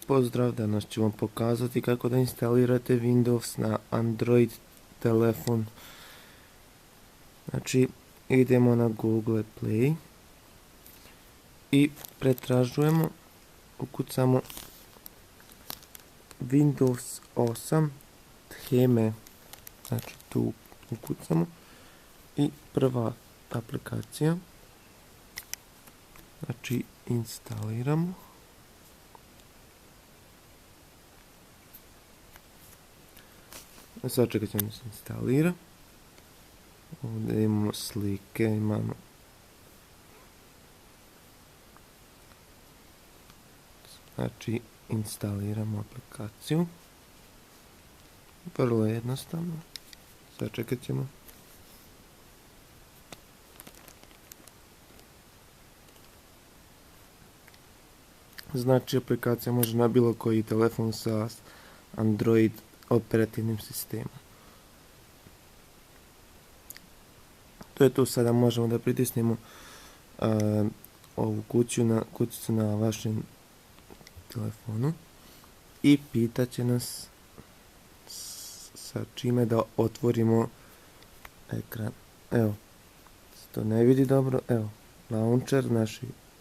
Pozdrav, danas ću vam pokazati kako da instalirate Windows na Android telefon. Znači, idemo na Google Play i pretražujemo, ukucamo Windows 8 Theme, znači tu ukucamo i prva aplikacija, znači instaliramo. Sad čekat ćemo se instalira. Ovdje imamo slike, imamo znači instaliramo aplikaciju. Vrlo jednostavno. Sad čekat ćemo. Znači aplikacija može na bilo koji telefon sa Android operativnim sistemom. To je to, sada možemo da pritisnemo ovu kućicu na vašem telefonu i pitat će nas sa čime da otvorimo ekran. Evo, to ne vidi dobro, evo, launcher,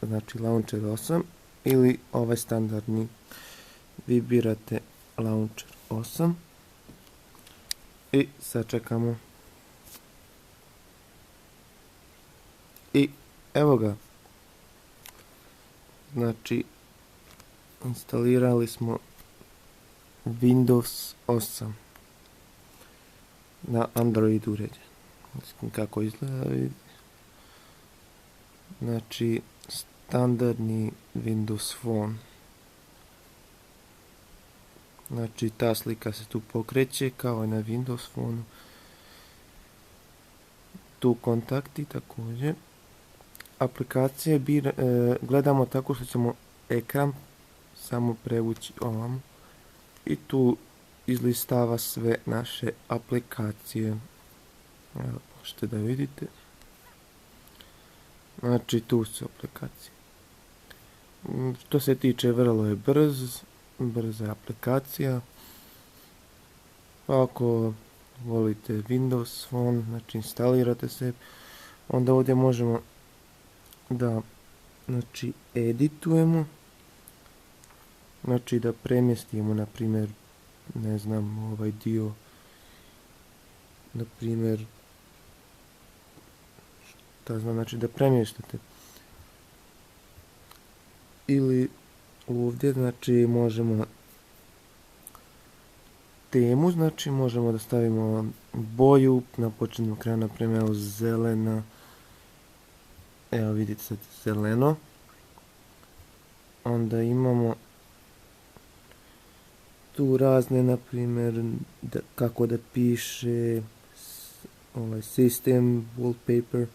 znači launcher 8 ili ovaj standardni. Vi birate launcher 8 i sad čekamo. I evo ga, znači instalirali smo Windows 8 na Android uređaju. Kako izgleda, vidite. Znači standardni Windows Phone. Znači ta slika se tu pokreće kao i na Windows Phone. Tu kontakti također. Aplikacije gledamo tako što ćemo ekran samo prevući ovamo i tu izlistava sve naše aplikacije. Evo, možete da vidite. Znači tu su aplikacije. Što se tiče, vrlo je brza aplikacija. Ako volite Windows Phone, znači instalirate se, onda ovdje možemo da editujemo, znači da premjestimo, na primjer, ne znam, ovaj dio, na primjer, šta znam, znači da premještate. Ili ovdje, znači, možemo temu, znači možemo da stavimo boju na početnom ekranu, na primjer, zelena. Evo vidite sad zeleno. Onda imamo tu razne, na primjer, kako da piše ovaj system, wallpaper,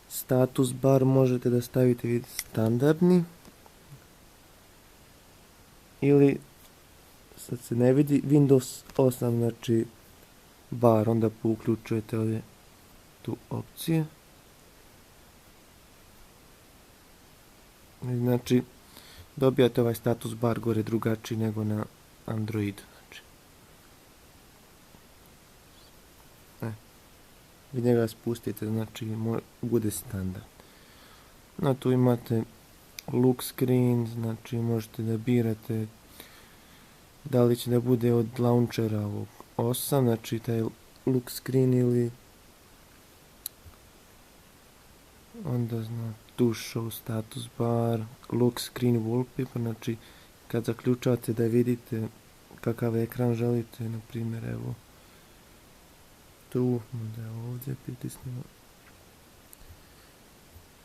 status bar možete da stavite, vidite, standardni. Ili, sad se ne vidi, Windows 8, znači bar, onda uključujete ovdje tu opcije. Znači, dobijate ovaj status bar gore drugačiji nego na Androidu. Znači, vi njega spustite, znači bude standard. No, tu imate look screen, znači možete da birate da li će da bude od launchera ovog 8, znači taj look screen, ili onda tu show status bar, look screen wallpaper, znači kad zaključavate da vidite kakav ekran želite, na primjer, evo tu, onda ovdje pritisnemo.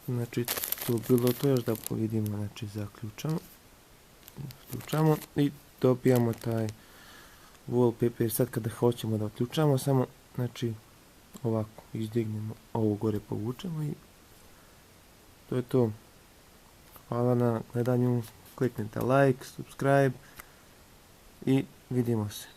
Znači tu bilo to, još da vidimo, znači zaključamo i dobijamo taj wallpaper. Sad kada hoćemo da uključamo, samo znači ovako izdignemo, ovo gore povučemo i to je to. Hvala na gledanju, kliknite like, subscribe i vidimo se.